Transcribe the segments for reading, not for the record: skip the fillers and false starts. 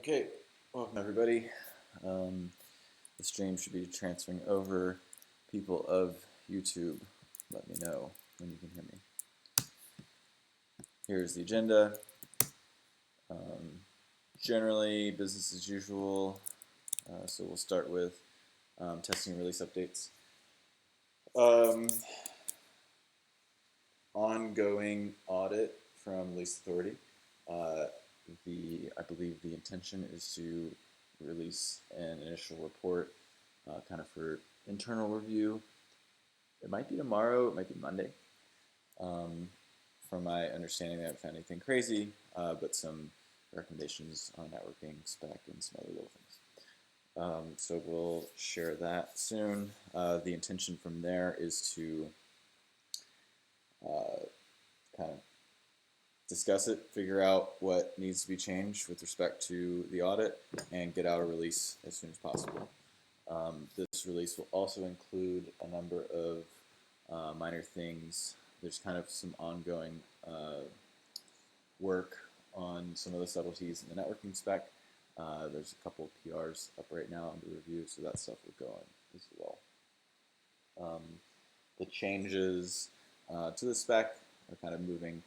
Okay, welcome everybody. The stream should be transferring over. People of YouTube, let me know when you can hear me. Here's the agenda. Generally, business as usual. So we'll start with testing and release updates. Ongoing audit from Lease Authority. I believe the intention is to release an initial report kind of for internal review. It might be tomorrow, it might be Monday. From my understanding, they haven't found anything crazy, but some recommendations on networking, spec, and some other little things. So we'll share that soon. The intention from there is to kind of discuss it, figure out what needs to be changed with respect to the audit, and get out a release as soon as possible. This release will also include a number of minor things. There's kind of some ongoing work on some of the subtleties in the networking spec. There's a couple of PRs up right now under review, so that stuff will go on as well. The changes to the spec are kind of moving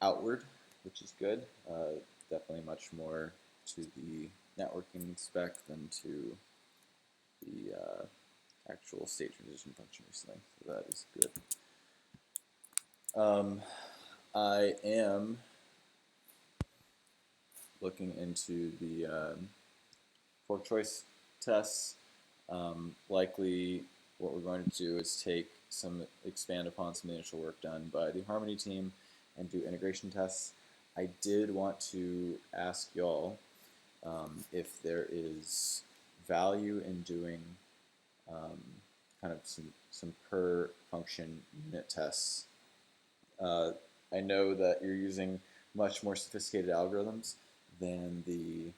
outward, which is good. Definitely much more to the networking spec than to the actual state transition function recently, so that is good. I am looking into the fork choice tests. Likely what we're going to do is expand upon some initial work done by the Harmony team and do integration tests. I did want to ask y'all if there is value in doing kind of some per function unit tests. I know that you're using much more sophisticated algorithms than the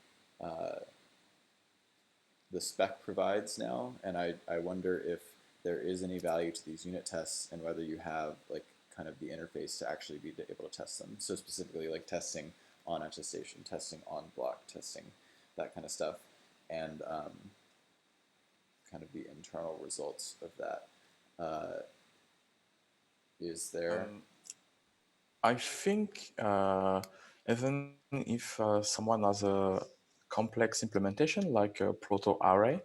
spec provides now, and I wonder if there is any value to these unit tests and whether you have like kind of the interface to actually be able to test them. So specifically like testing on attestation, testing on block, testing that kind of stuff, and kind of the internal results of that. Is there? I think even if someone has a complex implementation like a proto array,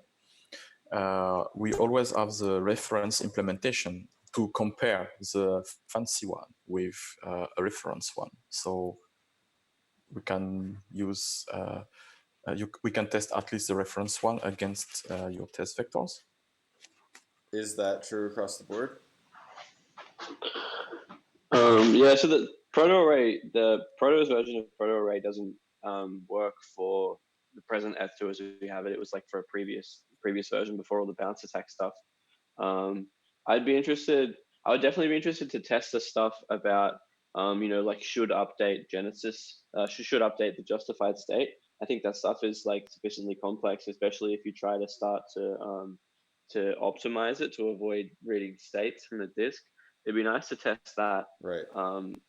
we always have the reference implementation to compare the fancy one with a reference one. So we can use, we can test at least the reference one against your test vectors. Is that true across the board? Yeah, so the Proto's version of proto array doesn't work for the present Eth2 as we have it. It was like for a previous version before all the bounce attack stuff. I would definitely be interested to test the stuff about like should update Genesis, should update the justified state. I think that stuff is like sufficiently complex, especially if you try to start to optimize it to avoid reading states from the disk. It'd be nice to test that. Right.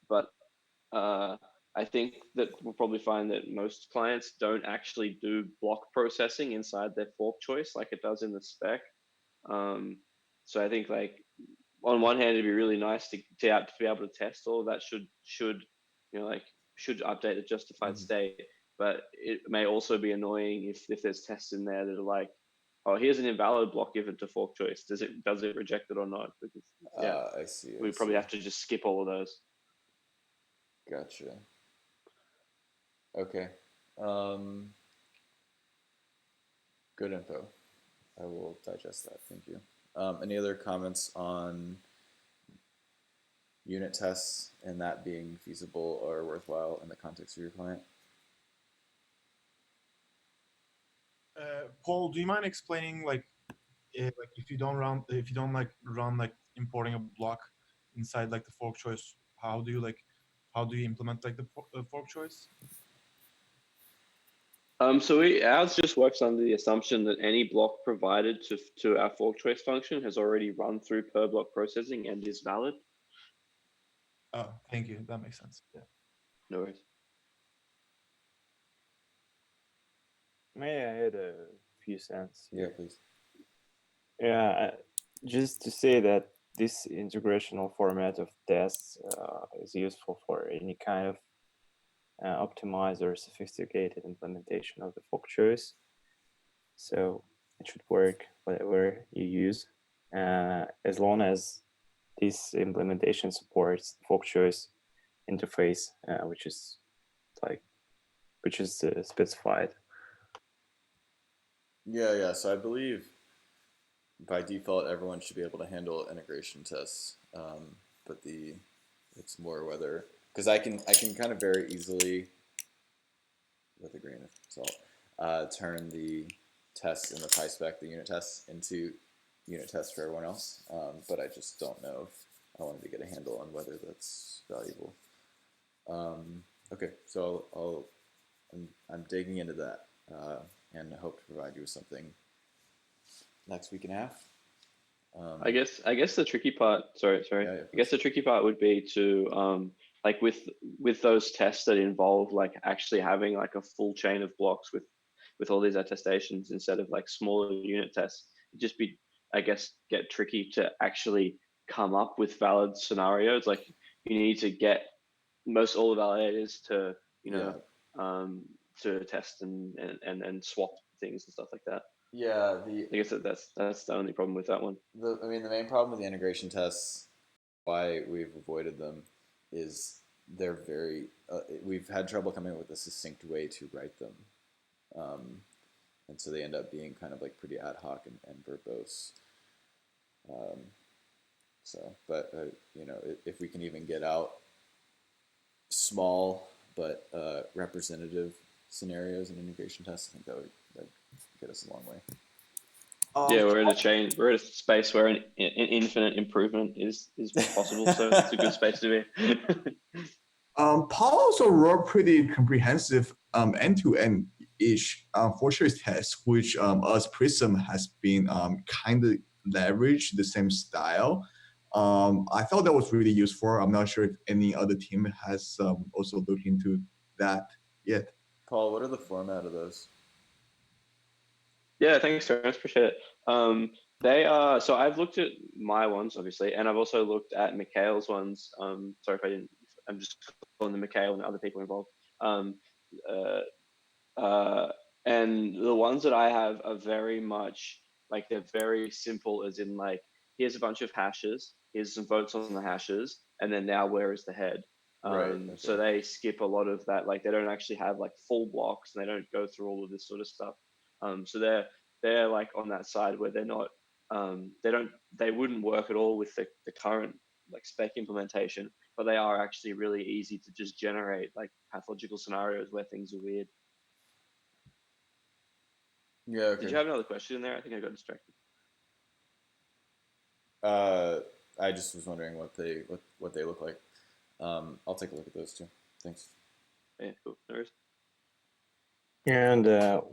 But I think that we'll probably find that most clients don't actually do block processing inside their fork choice like it does in the spec. So I think like on one hand, it'd be really nice to be able to test all of that should update the justified state. But it may also be annoying if there's tests in there that are like, oh, here's an invalid block given to fork choice. Does it reject it or not? Because I see. we probably have to just skip all of those. Gotcha. Okay. Good info. I will digest that. Thank you. Any other comments on unit tests and that being feasible or worthwhile in the context of your client? Paul, do you mind explaining like if you don't run like importing a block inside like the fork choice, how do you implement like the fork choice? So ours just works under the assumption that any block provided to our fork choice function has already run through per block processing and is valid. Oh, thank you. That makes sense. Yeah. No worries. May I add a few cents Yeah, here? please. Yeah, just to say that this integrational format of tests is useful for any kind of optimized or sophisticated implementation of the fork choice. So it should work whatever you use, as long as this implementation supports the fork choice interface, which is specified. Yeah. So I believe by default everyone should be able to handle integration tests, but it's more whether, because I can kind of very easily, with a grain of salt, turn the tests in the PySpec, the unit tests, into unit tests for everyone else. But I just don't know if I wanted to get a handle on whether that's valuable. Okay, so I'm digging into that, and hope to provide you with something next week and a half. I guess the tricky part. Sorry. Yeah, I guess the tricky part would be to like with those tests that involve like actually having like a full chain of blocks with all these attestations instead of like smaller unit tests. It'd just be, I guess, get tricky to actually come up with valid scenarios. Like you need to get most all the validators to Yeah. to test and swap things and stuff like that. Yeah, I guess that's the only problem with that one. the main problem with the integration tests, why we've avoided them, is they're very. We've had trouble coming up with a succinct way to write them, and so they end up being kind of like pretty ad hoc and verbose. But if we can even get out small but representative scenarios and integration tests, I think that get us a long way. Yeah, we're at a space where an infinite improvement is possible. So it's a good space to be. Paul also wrote pretty comprehensive end-to-end ish for choice test, which us Prism has been kind of leverage the same style. I thought that was really useful. I'm not sure if any other team has also looked into that yet. Paul, what are the format of those? Yeah, thanks, Terence. Appreciate it. They are, so I've looked at my ones, obviously, and I've also looked at Mikhail's ones. Sorry if I didn't, I'm just calling them Mikhail and other people involved. And the ones that I have are very much like they're very simple, as in like, here's a bunch of hashes, here's some votes on the hashes, and then now where is the head? Right. Okay. So they skip a lot of that. Like they don't actually have like full blocks, and they don't go through all of this sort of stuff. So they're like on that side where they're not, they wouldn't work at all with the current like spec implementation, but they are actually really easy to just generate like pathological scenarios where things are weird. Yeah. Okay. Did you have another question in there? I think I got distracted. I just was wondering what they look like. I'll take a look at those too. Thanks. Yeah, cool. No worries. And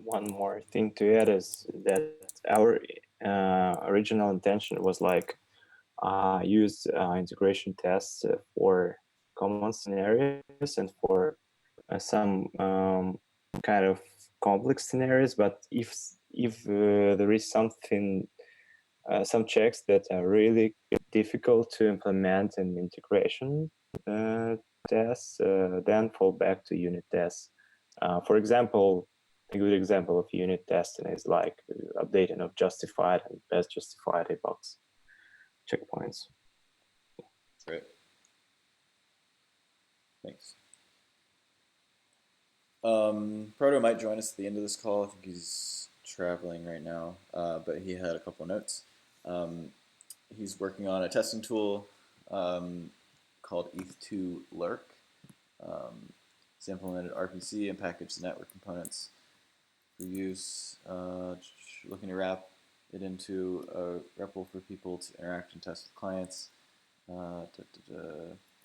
one more thing to add is that our original intention was like use integration tests for common scenarios and for some kind of complex scenarios. But if there is something, some checks that are really difficult to implement in integration tests, then fall back to unit tests. For example, a good example of unit testing is like updating of justified and best justified epochs checkpoints. Great. Thanks. Proto might join us at the end of this call. I think he's traveling right now, but he had a couple of notes. He's working on a testing tool called Eth2.0 Call. It's implemented RPC and packaged the network components for use. Looking to wrap it into a REPL for people to interact and test with clients.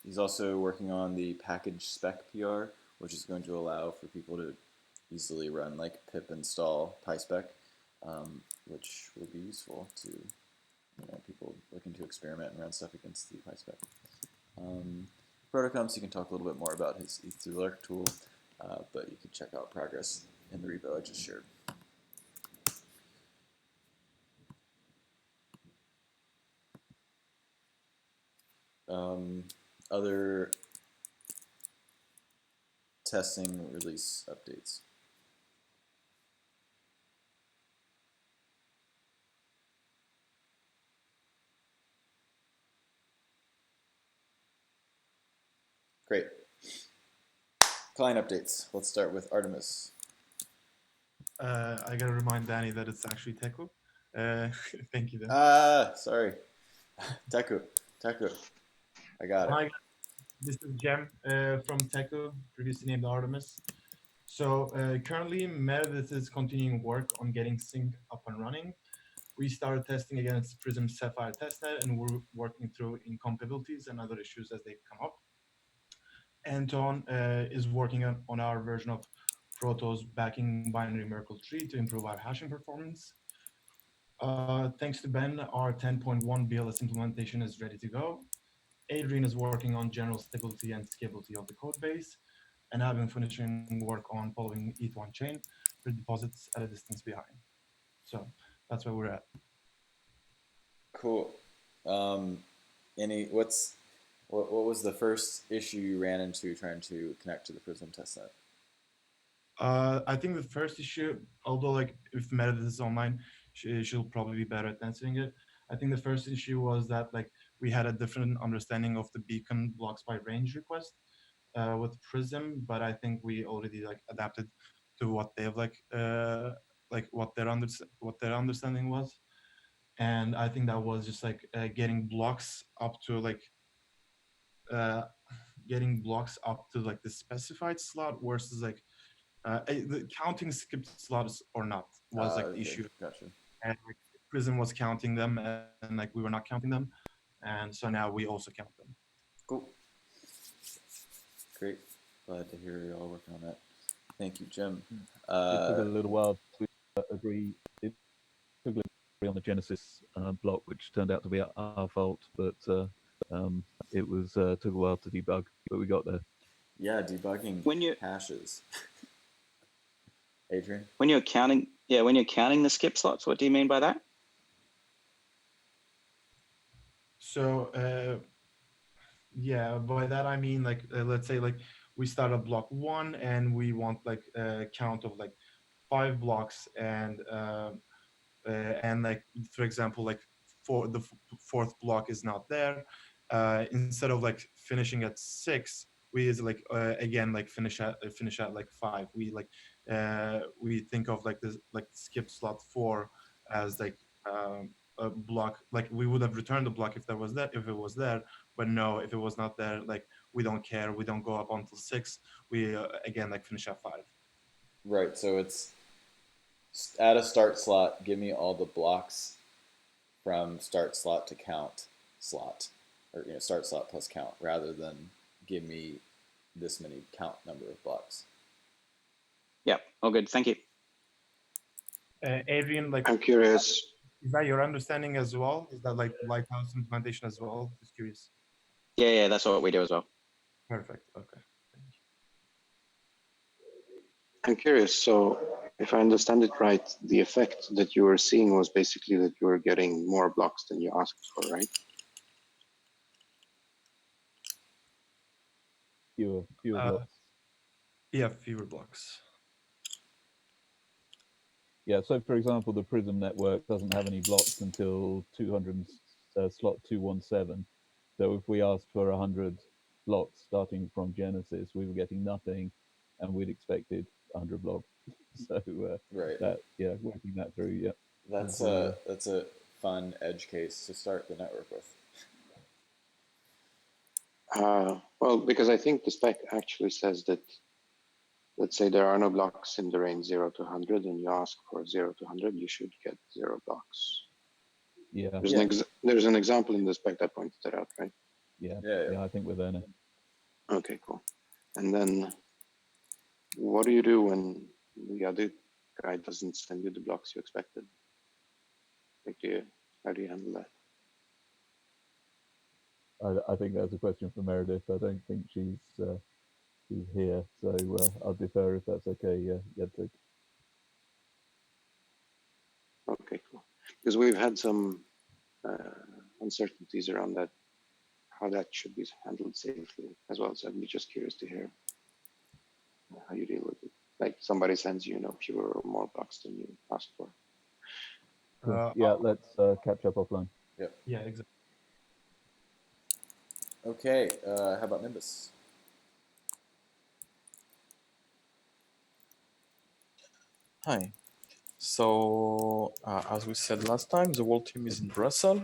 He's also working on the package spec PR, which is going to allow for people to easily run like pip install PySpec, which will be useful to people looking to experiment and run stuff against the PySpec. Proto comes, he can talk a little bit more about his Eth2.0 tool, but you can check out progress in the repo I just shared. Other testing release updates. Great. Client updates. Let's start with Artemis. I gotta remind Danny that it's actually Teku. Thank you, Dan. Sorry. Teku. I got it. Hi, this is Jem from Teku, previously named Artemis. So currently, Meredith is continuing work on getting Sync up and running. We started testing against Prism Sapphire testnet, and we're working through incompatibilities and other issues as they come up. Anton is working on our version of Proto's backing binary Merkle tree to improve our hashing performance. Thanks to Ben, our 10.1 BLS implementation is ready to go. Adrian is working on general stability and scalability of the code base, and I've been finishing work on following Eth2.0 chain for deposits at a distance behind. So that's where we're at. Cool. What was the first issue you ran into trying to connect to the Prism testnet? I think the first issue, although like if Meredith is online, she'll probably be better at answering it. I think the first issue was that like we had a different understanding of the beacon blocks by range request with Prism, but I think we already like adapted to what they've like what their understanding was, and I think that was just like getting blocks up to like the specified slot versus like the counting skipped slots or not was like the Okay, issue. Gotcha. And like, Prism was counting them, and like we were not counting them, and so now we also count them. Cool. Great. Glad to hear you all working on that. Thank you, Jim. It took a little while to agree. It took a little agree on the Genesis block, which turned out to be our fault, but it was took a while to debug, but we got there. Yeah, debugging When you hashes. Adrian? when you're counting the skip slots, what do you mean by that? So yeah, by that I mean like let's say like we start at block 1 and we want like a count of like 5 blocks, and like for example like for the fourth block is not there. Instead of like finishing at 6, we is like again like finish at like 5. We think of like this like skip slot 4 as like a block, like we would have returned the block if it was there, but no, if it was not there, like we don't care, we don't go up until 6, we again like finish at 5. Right, so it's at a start slot, give me all the blocks from start slot to count slot, or start slot plus count, rather than give me this many count number of blocks. Yeah, all good. Thank you. Adrian, like I'm curious. is that your understanding as well? Is that like Lighthouse implementation as well? Just curious. Yeah, that's what we do as well. Perfect. Okay. I'm curious. So, if I understand it right, the effect that you were seeing was basically that you were getting more blocks than you asked for, right? Fewer blocks. Yeah, fewer blocks. Yeah, so for example, the Prism network doesn't have any blocks until 200 slot 217. So if we asked for 100 blocks starting from Genesis, we were getting nothing, and we'd expected 100 blocks. So Right. working that through, yeah. That's a fun edge case to start the network with. Well, because I think the spec actually says that, let's say there are no blocks in the range 0 to 100, and you ask for 0 to 100, you should get 0 blocks. Yeah. There's an example in the spec that points that out, right? Yeah, Yeah. I think we're there now. Okay, cool. And then what do you do when the other guy doesn't send you the blocks you expected? Like, how do you handle that? I think that's a question for Meredith. I don't think she's here, so I'll defer if that's okay. Jacek. Okay, cool. Because we've had some uncertainties around that. how that should be handled safely as well. So I'd be just curious to hear how you deal with it. Like somebody sends you, fewer or more blocks than you asked for. Cool. Yeah, let's catch up offline. Yep. Yeah, exactly. Okay. How about Nimbus? Hi. So, as we said last time, the whole team is in Brussels.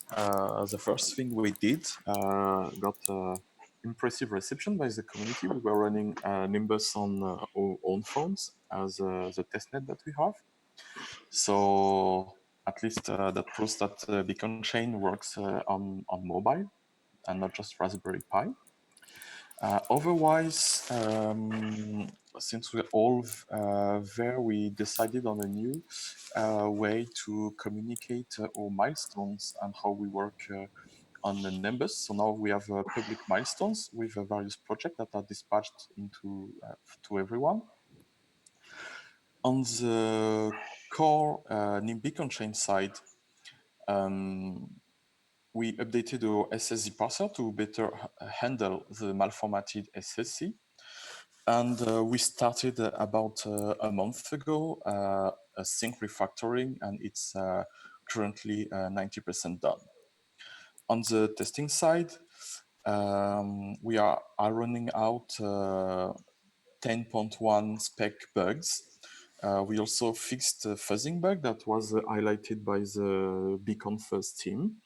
The first thing we did got impressive reception by the community. We were running Nimbus on our own phones as the testnet that we have. So at least that proves that Beacon Chain works on mobile and not just Raspberry Pi. Otherwise, since we're all there, we decided on a new way to communicate our milestones and how we work on the Nimbus. So now we have public milestones with various projects that are dispatched into to everyone. On the core Beacon Chain side, we updated our SSZ parser to better handle the malformatted SSC. And we started about a month ago a sync refactoring, and it's currently 90% done. On the testing side, we are ironing out 10.1 spec bugs. We also fixed a fuzzing bug that was highlighted by the Beacon Fuzz team.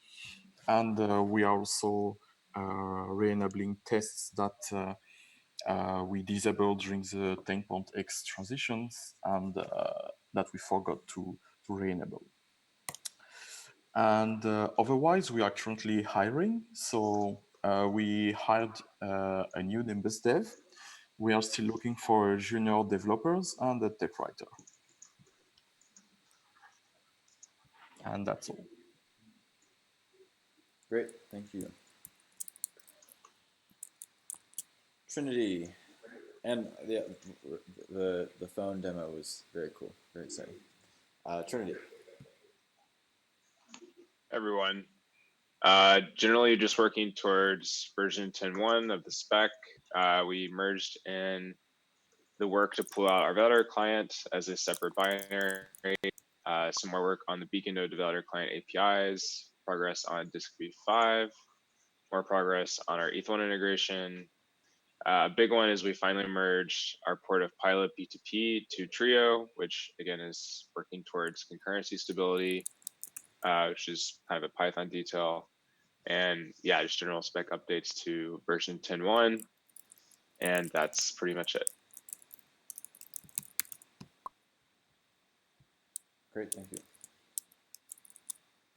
And we are also re-enabling tests that we disabled during the 10.x transitions and that we forgot to re-enable. And otherwise, we are currently hiring. So we hired a new Nimbus dev. We are still looking for junior developers and a tech writer. And that's all. Great, thank you. Trinity, and the phone demo was very cool, very exciting. Trinity. Everyone. Generally just working towards version 10.1 of the spec. We merged in the work to pull out our validator client as a separate binary, some more work on the Beacon node validator client APIs, progress on disk v5, more progress on our Eth2.0 integration. A big one is we finally merged our port of pilot P2P to Trio, which again is working towards concurrency stability, which is kind of a Python detail. And yeah, just general spec updates to version 10.1. And that's pretty much it. Great, thank you.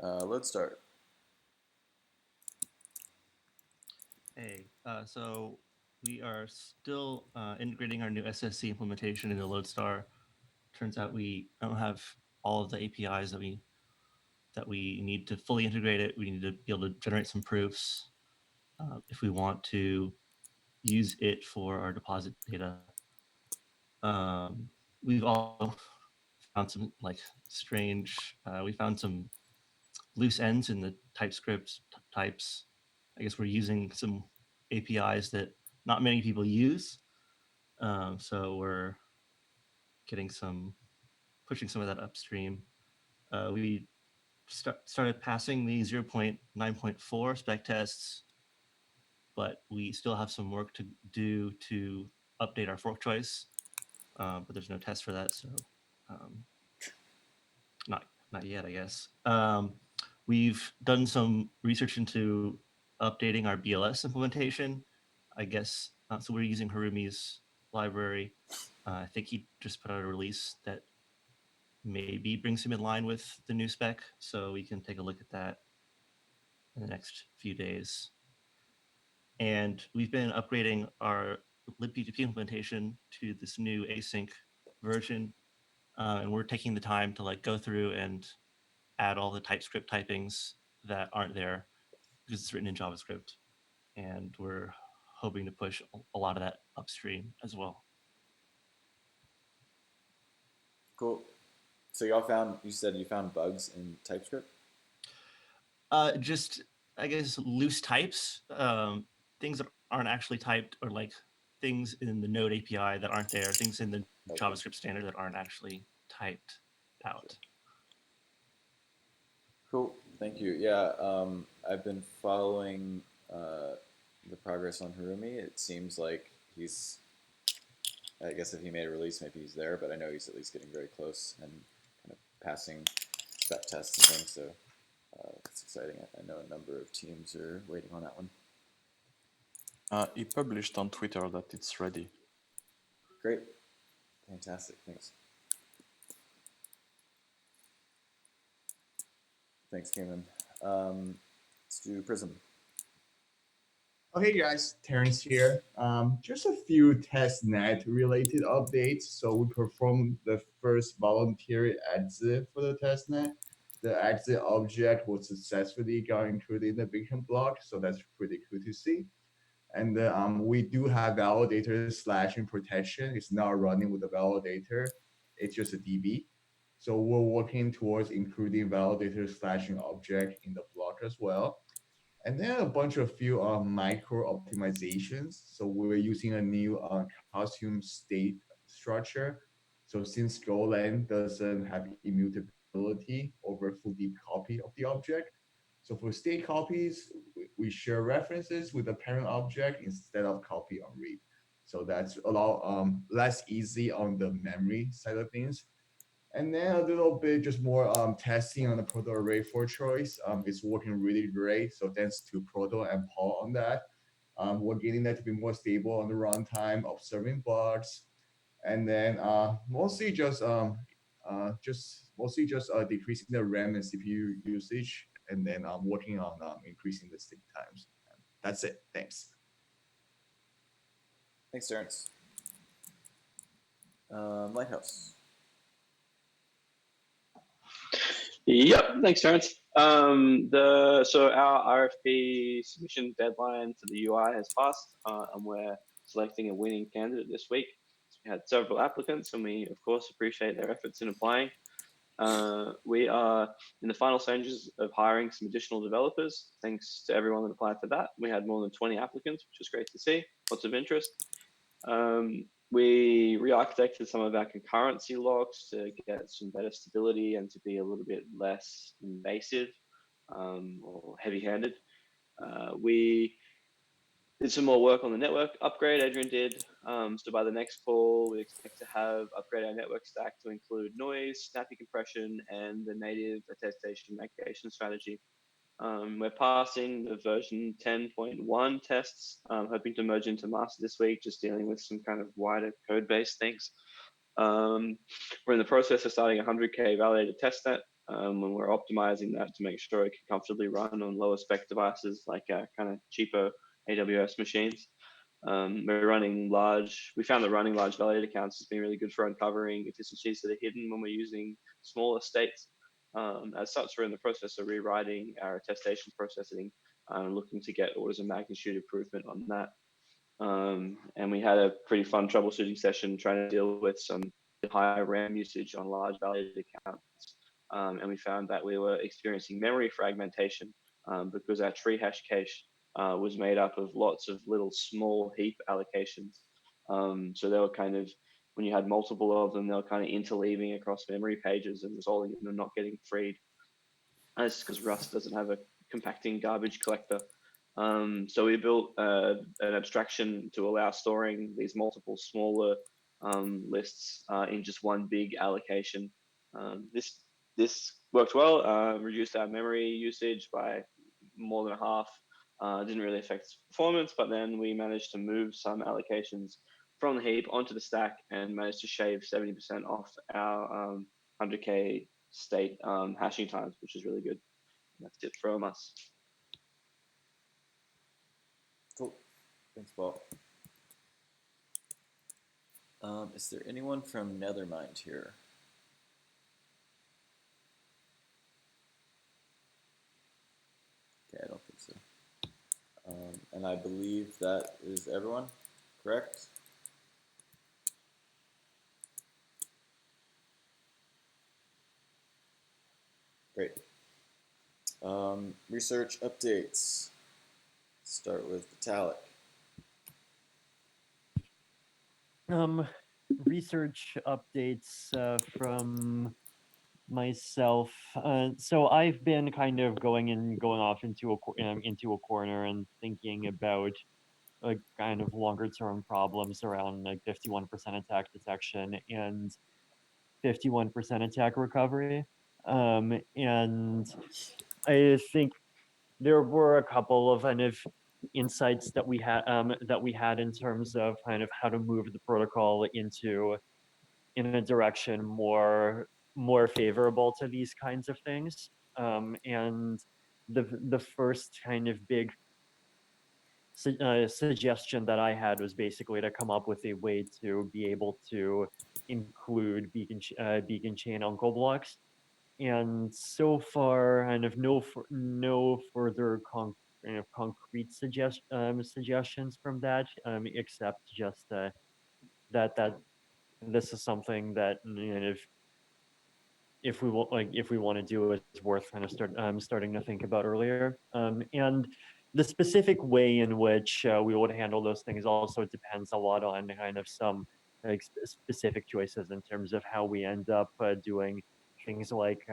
Let's start. Hey, so we are still integrating our new SSC implementation into Lodestar. Turns out we don't have all of the APIs that we need to fully integrate it. We need to be able to generate some proofs if we want to use it for our deposit data. We've all found some strange. We found some loose ends in the TypeScript types. I guess we're using some APIs that not many people use. So we're pushing some of that upstream. We started passing the 0.9.4 spec tests, but we still have some work to do to update our fork choice. But there's no test for that, so not yet, I guess. We've done some research into updating our BLS implementation, I guess. So we're using Harumi's library. I think he just put out a release that maybe brings him in line with the new spec, so we can take a look at that in the next few days. And we've been upgrading our libp2p implementation to this new async version, and we're taking the time to go through and add all the TypeScript typings that aren't there because it's written in JavaScript, and we're hoping to push a lot of that upstream as well. Cool. So you said you found bugs in TypeScript? Just I guess, loose types, things that aren't actually typed, or like things in the Node API that aren't there, things in the JavaScript standard that aren't actually typed out. Cool, thank you. Yeah, I've been following the progress on Harumi. It seems like he's, I guess if he made a release, maybe he's there, but I know he's at least getting very close and kind of passing spec tests and things, so it's exciting. I know a number of teams are waiting on that one. He published on Twitter that it's ready. Great, fantastic, thanks. Thanks, Cayman. Let's do Prism. Okay, guys, Terrence here. Just a few testnet related updates. So we performed the first voluntary exit for the testnet. The exit object was successfully got included in the Bitcoin block, so that's pretty cool to see. And we do have validator slashing protection. It's not running with the validator. It's just a DB. So we're working towards including validator slashing object in the block as well. And then a bunch of few micro optimizations. So we're using a new costume state structure. So since Golang doesn't have immutability over full deep copy of the object, so for state copies, we share references with the parent object instead of copy on read. So that's a lot less easy on the memory side of things. And then a little bit just more testing on the proto array for choice. It's working really great. So thanks to Proto and Paul on that. We're getting that to be more stable on the runtime, observing bugs, and then mostly just decreasing the RAM and CPU usage, and then working on increasing the stick times. That's it. Thanks. Thanks, Terrence. Lighthouse. Yep, thanks, Terrence. So our RFP submission deadline for the UI has passed, and we're selecting a winning candidate this week. So we had several applicants, and we of course appreciate their efforts in applying. We are in the final stages of hiring some additional developers. Thanks to everyone that applied for that. We had more than 20 applicants, which is great to see. Lots of interest. We re-architected some of our concurrency locks to get some better stability and to be a little bit less invasive or heavy-handed. We did some more work on the network upgrade. Adrian did. So by the next call, we expect to have upgrade our network stack to include noise, snappy compression, and the native attestation aggregation strategy. We're passing the version 10.1 tests, hoping to merge into master this week, just dealing with some kind of wider code base things. We're in the process of starting a 100K validated testnet, and we're optimizing that to make sure it can comfortably run on lower spec devices like kind of cheaper AWS machines. We're running large, we found that running large validated accounts has been really good for uncovering efficiencies that are hidden when we're using smaller states. As such, we're in the process of rewriting our attestation processing and looking to get orders of magnitude improvement on that. And we had a pretty fun troubleshooting session trying to deal with some higher RAM usage on large validated accounts. And we found that we were experiencing memory fragmentation because our tree hash cache was made up of lots of little small heap allocations. So they were kind of, when you had multiple of them, they were kind of interleaving across memory pages and resulting in them not getting freed. And it's because Rust doesn't have a compacting garbage collector. So we built an abstraction to allow storing these multiple smaller lists in just one big allocation. This worked well, reduced our memory usage by more than half. Didn't really affect performance, but then we managed to move some allocations from the heap onto the stack and managed to shave 70% off our 100K state hashing times, which is really good. That's it from us. Cool. Thanks, Paul. Is there anyone from Nethermind here? Okay, I don't think so. And I believe that is everyone, correct? Great. Research updates. Start with Vitalik. Research updates from myself. So I've been kind of going off into a corner and thinking about kind of longer term problems around like 51% attack detection and 51% attack recovery. And I think there were a couple of kind of insights that we had in terms of kind of how to move the protocol in a direction more favorable to these kinds of things. And the first kind of big suggestion that I had was basically to come up with a way to be able to include beacon chain uncle blocks. And so far, kind of no further concrete suggestions from that, except just that this is something that if we want to do it, it's worth kind of starting to think about earlier. And the specific way in which we would handle those things also depends a lot on kind of some like specific choices in terms of how we end up doing things like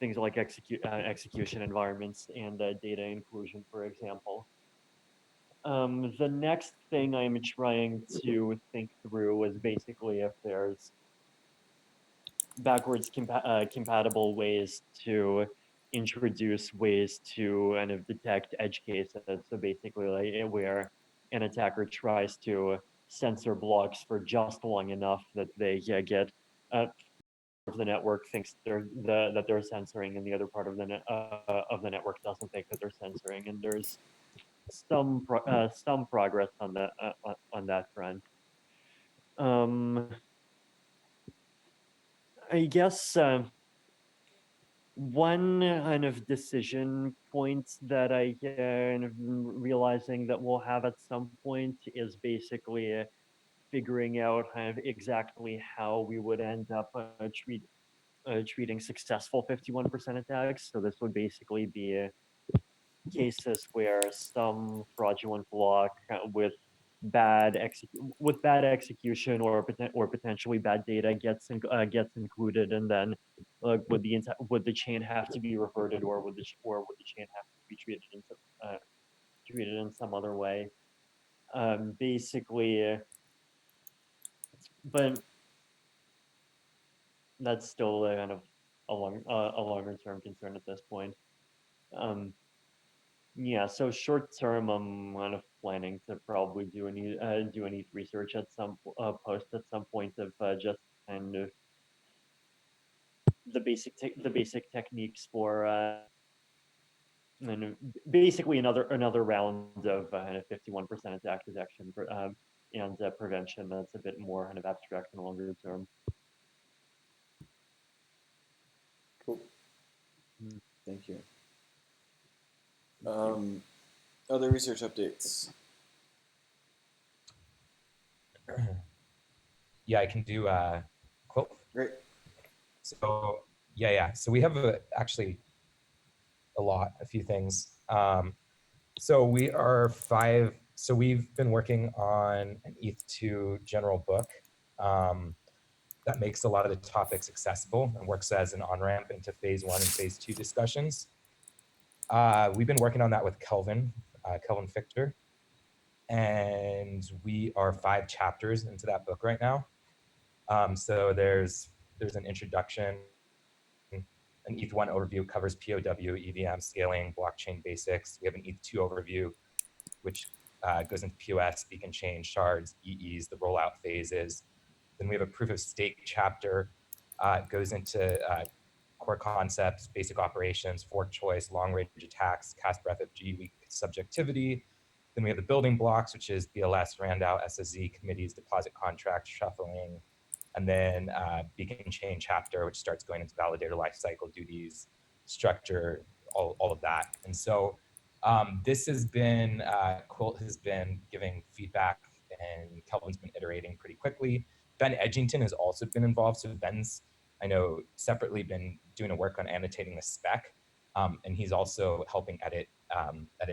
execution environments and data inclusion, for example. The next thing I'm trying to think through is basically if there's backwards compatible ways to introduce ways to kind of detect edge cases. So basically, like where an attacker tries to censor blocks for just long enough that they get of the network thinks that they're censoring, and the other part of the network doesn't think that they're censoring. And there's some progress on that front. I guess one kind of decision point that I kind of realizing that we'll have at some point is basically figuring out kind of exactly how we would end up treating successful 51% attacks. So this would basically be cases where some fraudulent block with bad execution or potentially bad data gets included, and then would the chain have to be reverted, or would the chain have to be treated in some other way? Basically, but that's still kind of a longer term concern at this point. Yeah, so short term, I'm kind of planning to probably do any research at some post at some point of just kind of the basic techniques for and basically another round of kind of 51% attack detection and prevention that's a bit more kind of abstract and longer term. Cool. Thank you. Other research updates. Yeah, I can do quote. Great. So yeah. So we have actually a few things. So we are 5. So we've been working on an ETH2 general book that makes a lot of the topics accessible and works as an on-ramp into phase 1 and phase 2 discussions. We've been working on that with Kelvin Fichter, and we are 5 chapters into that book right now. So there's an introduction. An ETH1 overview covers POW, EVM, scaling, blockchain basics. We have an ETH2 overview, which goes into POS, beacon chain, shards, EEs, the rollout phases. Then we have a proof of stake chapter. It goes into core concepts, basic operations, fork choice, long range attacks, cast breadth of G, weak subjectivity. Then we have the building blocks, which is BLS, Randall, SSZ, committees, deposit contract, shuffling, and then beacon chain chapter, which starts going into validator lifecycle duties, structure, all of that. And so this has been, Quilt has been giving feedback, and Kelvin's been iterating pretty quickly. Ben Edgington has also been involved. So Ben's, I know, separately been doing a work on annotating the spec. And he's also helping edit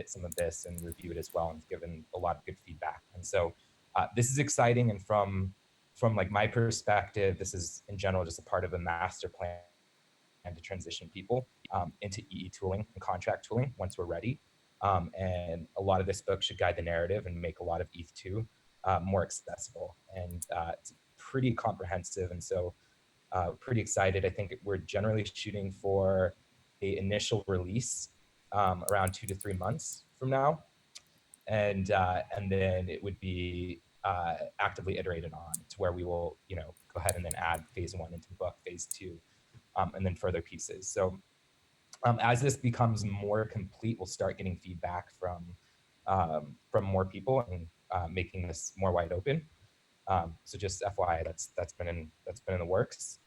some of this and review it as well, and given a lot of good feedback. And so this is exciting. And from like my perspective, this is in general just a part of a master plan to transition people into EE tooling and contract tooling once we're ready. And a lot of this book should guide the narrative and make a lot of ETH2 more accessible. And it's pretty comprehensive. And so pretty excited. I think we're generally shooting for a initial release around 2 to 3 months from now. And then it would be actively iterated on to where we will, go ahead and then add phase 1 into the book, phase 2, and then further pieces. So as this becomes more complete, we'll start getting feedback from more people and making this more wide open. So just FYI, that's been in the works.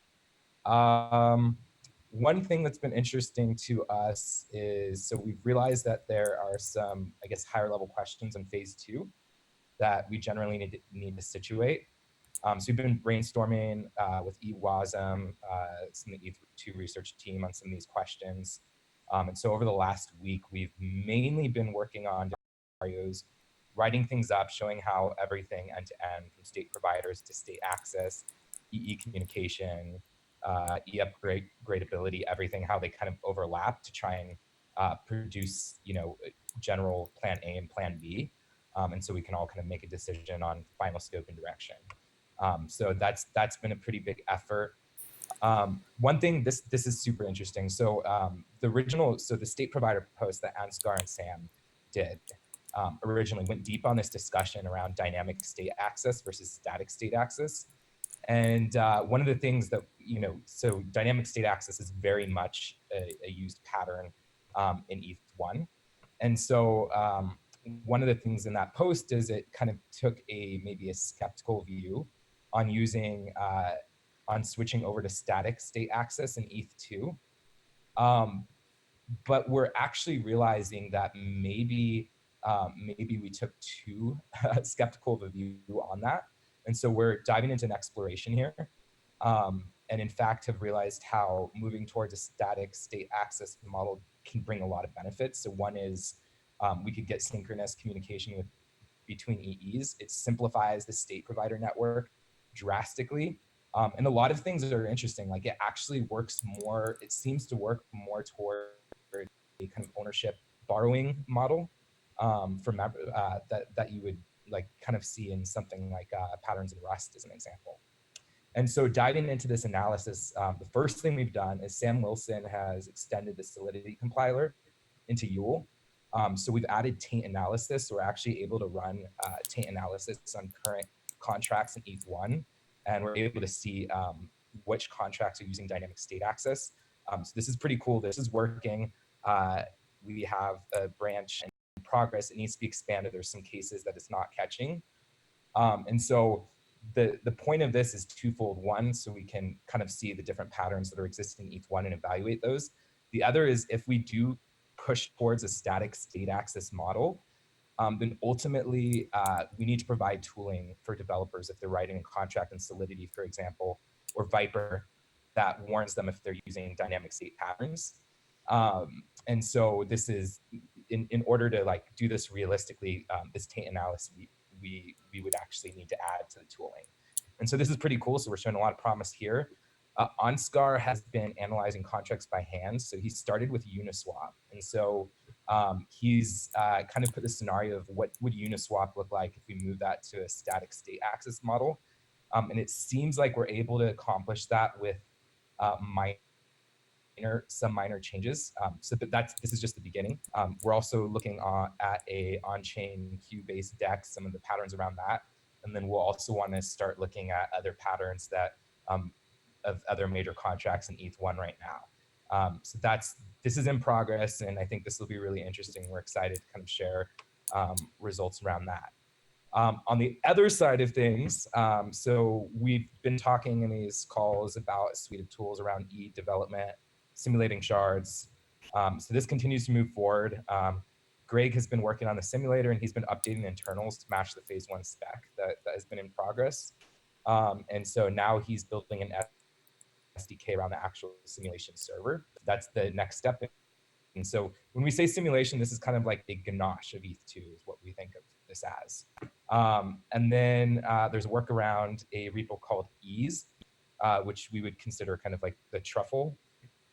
One thing that's been interesting to us is, so we've realized that there are some, I guess, higher level questions in phase 2 that we generally need to situate. So we've been brainstorming with EWASM, some of the Eth2 research team on some of these questions. And so over the last week, we've mainly been working on scenarios, writing things up, showing how everything end to end, from state providers to state access, EE communication, upgradability, everything, how they kind of overlap to try and produce, general plan A and plan B. And so we can all kind of make a decision on final scope and direction. So that's been a pretty big effort. One thing, this is super interesting. So the state provider post that Ansgar and Sam did originally went deep on this discussion around dynamic state access versus static state access. And one of the things that, so dynamic state access is very much a used pattern in ETH1. And so one of the things in that post is it kind of took maybe a skeptical view on using, on switching over to static state access in ETH2. But we're actually realizing that maybe we took too skeptical of a view on that. And so we're diving into an exploration here. And in fact, have realized how moving towards a static state access model can bring a lot of benefits. So one is we could get synchronous communication between EEs. It simplifies the state provider network drastically. And a lot of things that are interesting, like it actually works more, it seems to work more toward a kind of ownership borrowing model that you would like kind of see in something like patterns in Rust as an example. And so diving into this analysis, the first thing we've done is Sam Wilson has extended the Solidity compiler into Yule. So we've added taint analysis. So we're actually able to run taint analysis on current contracts in ETH1. And we're able to see which contracts are using dynamic state access. So this is pretty cool. This is working. We have a branch in progress. It needs to be expanded. There's some cases that it's not catching. And so the point of this is twofold. One, so we can kind of see the different patterns that are existing in ETH1 and evaluate those. The other is if we do push towards a static state access model, then ultimately we need to provide tooling for developers if they're writing a contract in Solidity, for example, or Viper that warns them if they're using dynamic state patterns. And so this is, in order to like do this realistically, this taint analysis, we would actually need to add to the tooling. And so this is pretty cool. So we're showing a lot of promise here. Ansgar has been analyzing contracts by hand. So he started with Uniswap. And so he's kind of put the scenario of what would Uniswap look like if we move that to a static state access model. And it seems like we're able to accomplish that with some minor changes. So this is just the beginning. We're also looking at a on-chain queue-based DEX, some of the patterns around that. And then we'll also want to start looking at other patterns that of other major contracts in ETH1 right now. So this is in progress, and I think this will be really interesting. We're excited to kind of share results around that. On the other side of things, so we've been talking in these calls about a suite of tools around E development, simulating shards. So this continues to move forward. Greg has been working on the simulator, and he's been updating the internals to match the phase 1 spec that has been in progress. And so now he's building an SDK around the actual simulation server. That's the next step And so when we say simulation, this is kind of like the ganache of ETH2 is what we think of this as. And then there's a work around a repo called Ease, which we would consider kind of like the truffle.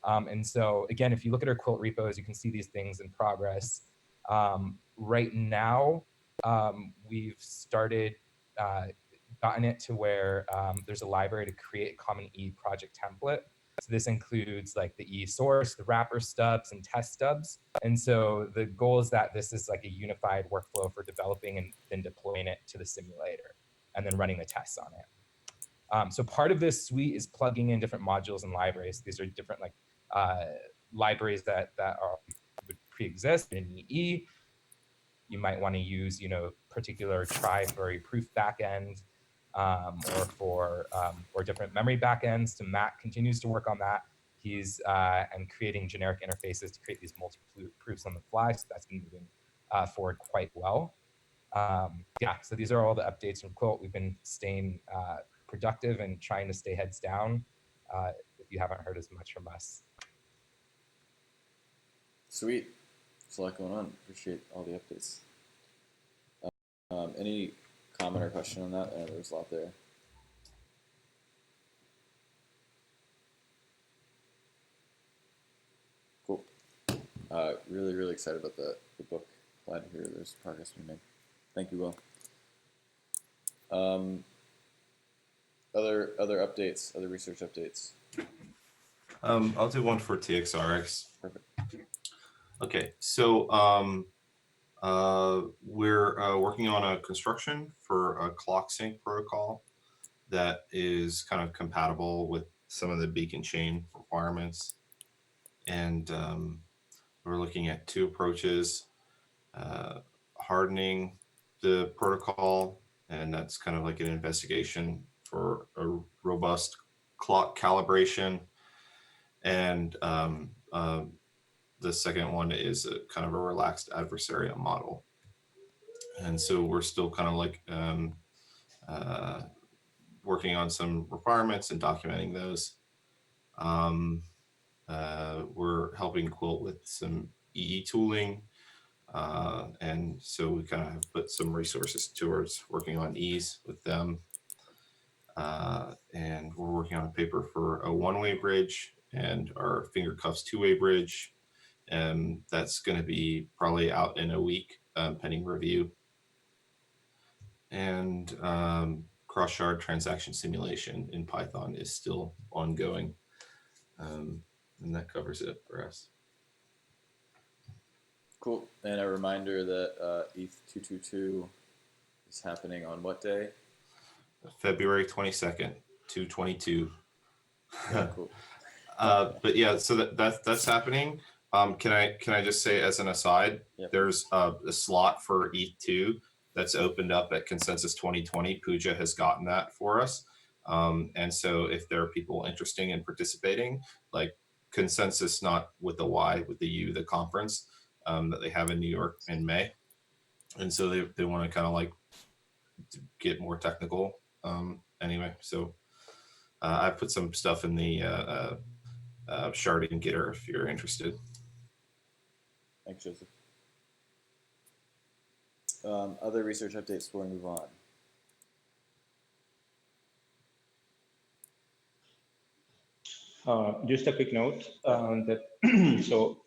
And so again, if you look at our Quilt repos, you can see these things in progress. Right now, we've started, gotten it to where there's a library to create a common E project template. So this includes like the E source, the wrapper stubs, and test stubs. And so the goal is that this is like a unified workflow for developing and then deploying it to the simulator and then running the tests on it. So part of this suite is plugging in different modules and libraries. These are different like libraries that would pre-exist in EE. You might want to use, particular try for a proof backend, or different memory backends. So Matt continues to work on that. He's and creating generic interfaces to create these multi-proofs on the fly. So that's been moving forward quite well. Yeah, so these are all the updates from Quilt. We've been staying productive and trying to stay heads down. If you haven't heard as much from us. Sweet. There's a lot going on. Appreciate all the updates. Any comment or question on that? There's a lot there. Cool. Really, really excited about the book. Glad to hear there's progress being made. Thank you, Will. Other updates, other research updates. I'll do one for TXRX. Perfect. Okay, so we're working on a construction for a clock sync protocol that is kind of compatible with some of the beacon chain requirements. And we're looking at two approaches, hardening the protocol, and that's kind of like an investigation for a robust clock calibration. And the second one is a kind of a relaxed adversarial model. And so we're still kind of like working on some requirements and documenting those. We're helping Quilt with some EE tooling. And so we kind of have put some resources towards working on Ease with them. And we're working on a paper for a one-way bridge and our finger cuffs two-way bridge. And that's going to be probably out in a week, pending review. And cross-shard transaction simulation in Python is still ongoing. And that covers it for us. Cool. And a reminder that Eth2.2 is happening on what day? February 22nd, 2/22. Yeah, cool. But yeah, so that's happening. Can I just say as an aside, Yep. There's a slot for ETH2 that's opened up at Consensus 2020. Pooja has gotten that for us. And so if there are people interested in participating, like Consensus, not with the Y, with the U, the conference that they have in New York in May. And so they want to kind of like get more technical anyway. So I put some stuff in the sharding getter if you're interested. Thanks, Joseph. Other research updates before we move on. Just a quick note that so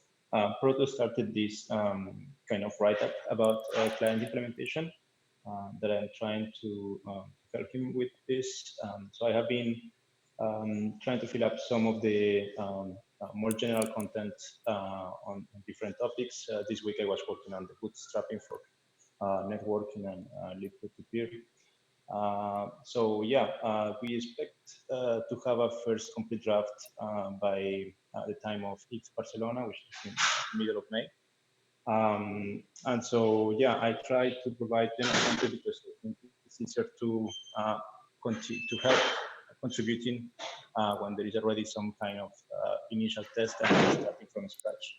Proto started this kind of write-up about client implementation that I'm trying to help him with this. So I have been trying to fill up some of the more general content on different topics. This week I was working on the bootstrapping for networking and live peer-to-peer. So yeah, we expect to have a first complete draft by the time of Eth Barcelona, which is in the middle of May. And so yeah, I try to provide them content because I think it's easier to continue to help contributing when there is already some kind of initial test and starting from scratch.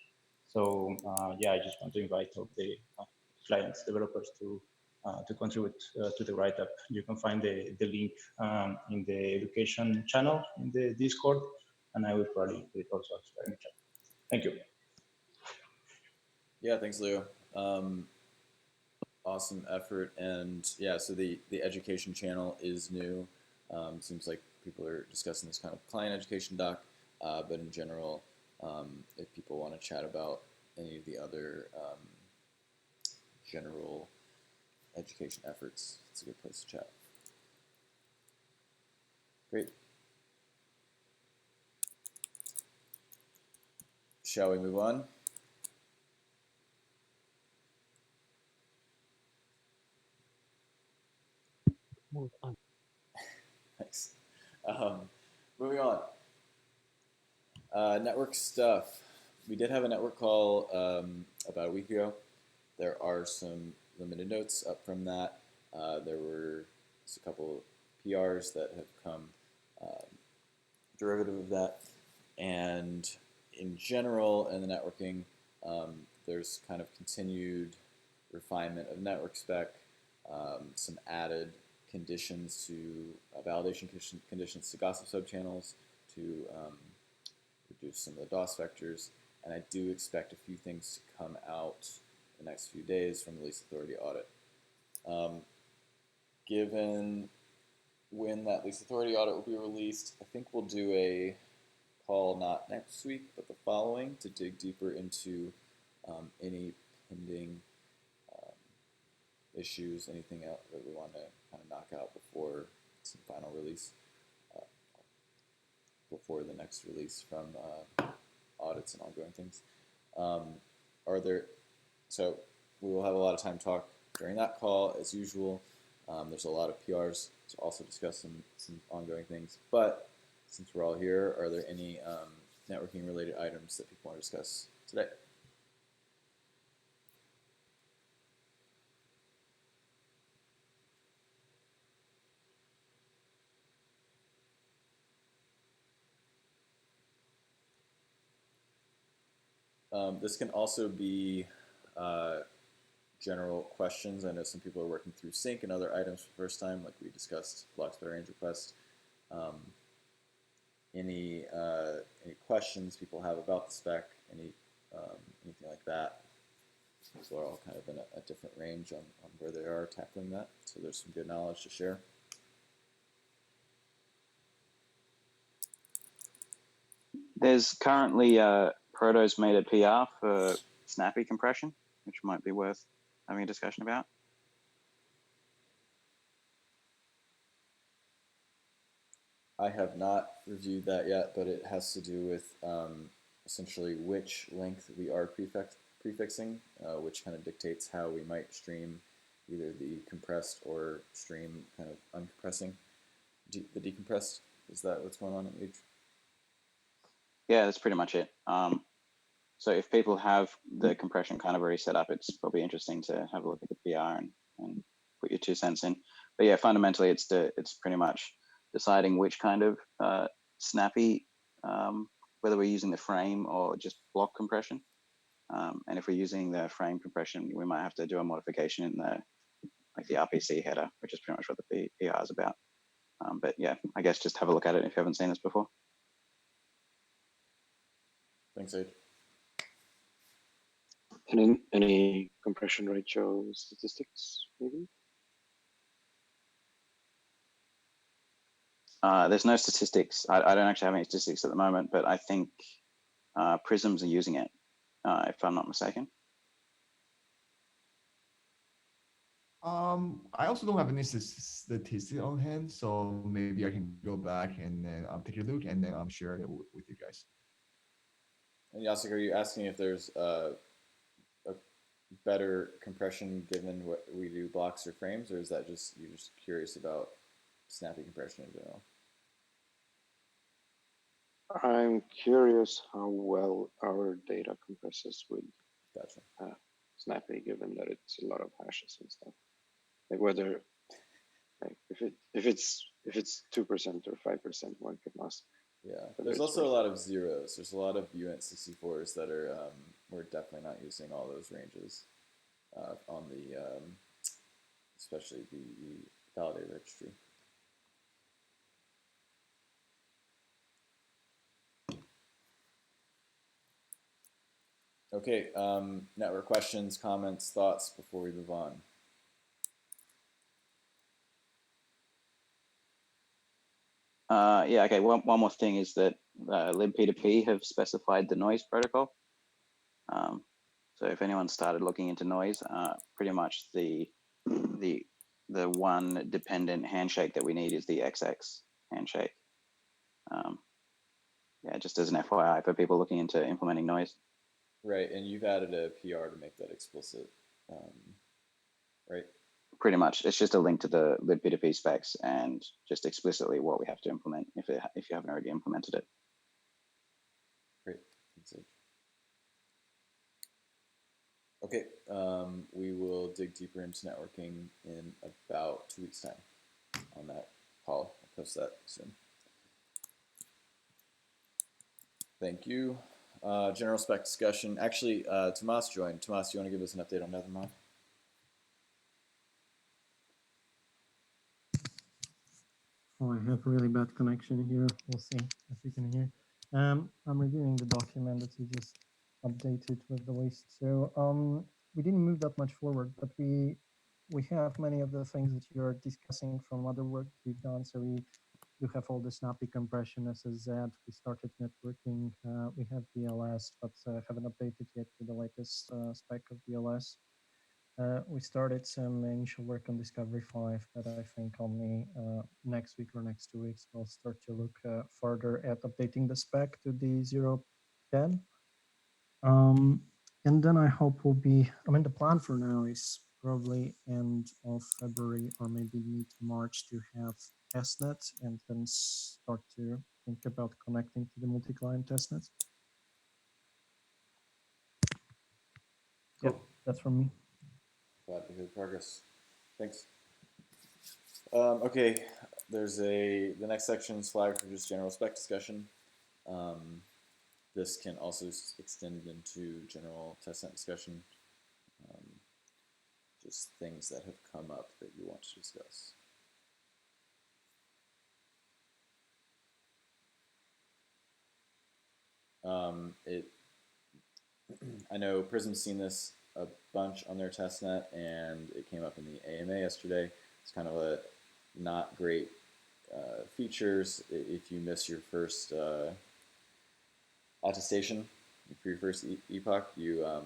So yeah, I just want to invite all the clients, developers to contribute to the write-up. You can find the link in the education channel in the Discord, and I will probably put it also in the chat. Thank you. Yeah, thanks, Leo. Awesome effort, and yeah, so the education channel is new. Seems like people are discussing this kind of client education doc, but in general, if people want to chat about any of the other general education efforts, it's a good place to chat. Great. Shall we move on? Move on. Thanks. Moving on. Network stuff. We did have a network call about a week ago. There are some limited notes up from that. There were just a couple PRs that have come derivative of that. And in general, in the networking, there's kind of continued refinement of network spec, some added conditions to validation conditions to gossip subchannels to reduce some of the DOS vectors. And I do expect a few things to come out in the next few days from the lease authority audit. Given when that lease authority audit will be released, I think we'll do a call not next week, but the following to dig deeper into any pending issues, anything else that we want to kind of knock out before some final release, before the next release from audits and ongoing things. So we will have a lot of time to talk during that call as usual. There's a lot of PRs to also discuss some ongoing things. But since we're all here, are there any networking related items that people want to discuss today? This can also be general questions. I know some people are working through sync and other items for the first time, like we discussed blocks by range request. Any questions people have about the spec, anything like that. People are all kind of in a different range on where they are tackling that. So there's some good knowledge to share. There's currently Proto's made a PR for snappy compression, which might be worth having a discussion about. I have not reviewed that yet, but it has to do with essentially which length we are prefixing, which kind of dictates how we might stream either the compressed or stream kind of uncompressing the decompressed. Is that what's going on at Eth2? Yeah, that's pretty much it. So if people have the compression kind of already set up, it's probably interesting to have a look at the PR and put your 2 cents in. But yeah, fundamentally, it's pretty much deciding which kind of snappy, whether we're using the frame or just block compression. And if we're using the frame compression, we might have to do a modification in the RPC header, which is pretty much what the PR is about. But yeah, I guess just have a look at it if you haven't seen this before. Thanks, Aid. Any compression ratio statistics, maybe? There's no statistics. I don't actually have any statistics at the moment, but I think Prisms are using it, if I'm not mistaken. I also don't have any statistics on hand, so maybe I can go back and then take a look and then share it with you guys. And Yasik, are you asking if there's a better compression given what we do blocks or frames, or is that just you're just curious about snappy compression in general? I'm curious how well our data compresses with Gotcha. Snappy, given that it's a lot of hashes and stuff. Like whether, like if it's 2% or 5%, one could ask. Yeah, there's also a lot of zeros. There's a lot of UNT64s that are we're definitely not using all those ranges on the especially the validator registry. Okay, network questions, comments, thoughts before we move on. Yeah, okay, one more thing is that libp2p have specified the noise protocol. So if anyone started looking into noise, pretty much the one dependent handshake that we need is the XX handshake. Yeah, just as an FYI for people looking into implementing noise. Right, and you've added a PR to make that explicit, right? Pretty much, it's just a link to the libp2p specs and just explicitly what we have to implement if you haven't already implemented it. Great, thanks, Age. Okay, we will dig deeper into networking in about 2 weeks' time on that call. I'll post that soon. Thank you. General spec discussion. Actually, Tomas joined. Tomas, do you want to give us an update on Nethermind? Oh, I have a really bad connection here. We'll see if you can hear. I'm reviewing the document that you just updated with the list. So we didn't move that much forward, but we have many of the things that you're discussing from other work we've done. So you have all the snappy compression, SSZ. We started networking. We have BLS, but haven't updated yet to the latest spec of BLS. We started some initial work on Discovery 5, but I think only next week or next 2 weeks we'll start to look further at updating the spec to the 0.10. And then I hope we'll be, the plan for now is probably end of February or maybe mid-March to have testnet and then start to think about connecting to the multi-client testnets. Cool. Yep, that's from me. Glad to hear the progress. Thanks. Okay, the next section is flagged for just general spec discussion. This can also extend into general testnet discussion. Just things that have come up that you want to discuss. I know Prism's seen this a bunch on their testnet, and it came up in the AMA yesterday. It's kind of a not great features if you miss your first attestation for your first epoch. Your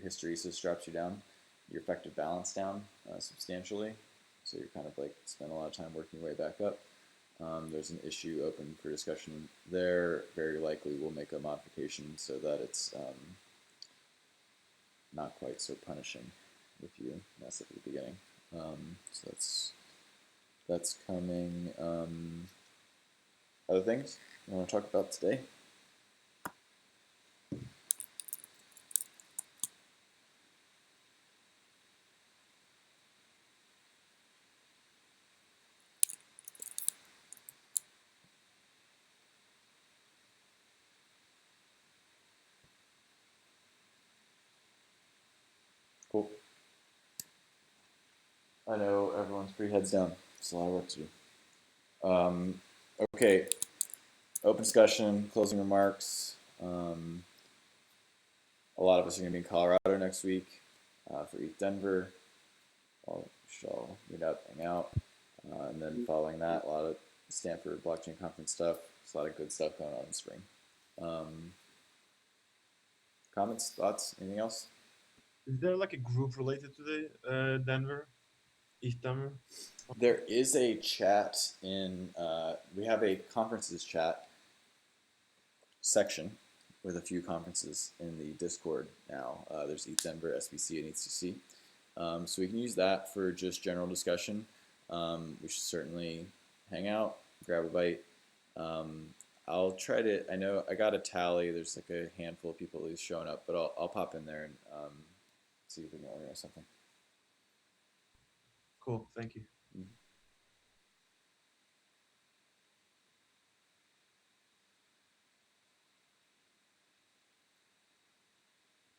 hysteresis drops you down, your effective balance down substantially. So you're kind of like spend a lot of time working your way back up. There's an issue open for discussion there. Very likely we'll make a modification so that it's not quite so punishing if you mess up at the beginning. So that's coming. Other things you want to talk about today? Cool. I know everyone's pretty heads down. It's a lot of work to do. Okay. Open discussion, closing remarks. A lot of us are going to be in Colorado next week for ETH Denver. We should all meet up, hang out. And then following that, a lot of Stanford blockchain conference stuff. There's a lot of good stuff going on in the spring. Comments, thoughts, anything else? Is there like a group related to the Denver? There is a chat in, we have a conferences chat section with a few conferences in the Discord now. There's ETH Denver, SBC, and ETHCC. So we can use that for just general discussion. We should certainly hang out, grab a bite. I'll try to, I know I got a tally. There's like a handful of people at least showing up, but I'll pop in there and see if we can organize something. Cool, thank you.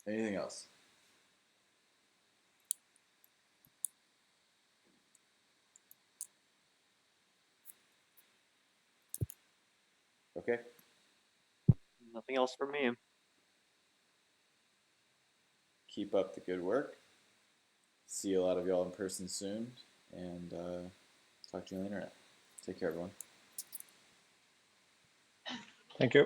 Anything else? Okay. Nothing else from me. keep up the good work. See a lot of y'all in person soon, and talk to you on the internet. Take care, everyone. Thank you.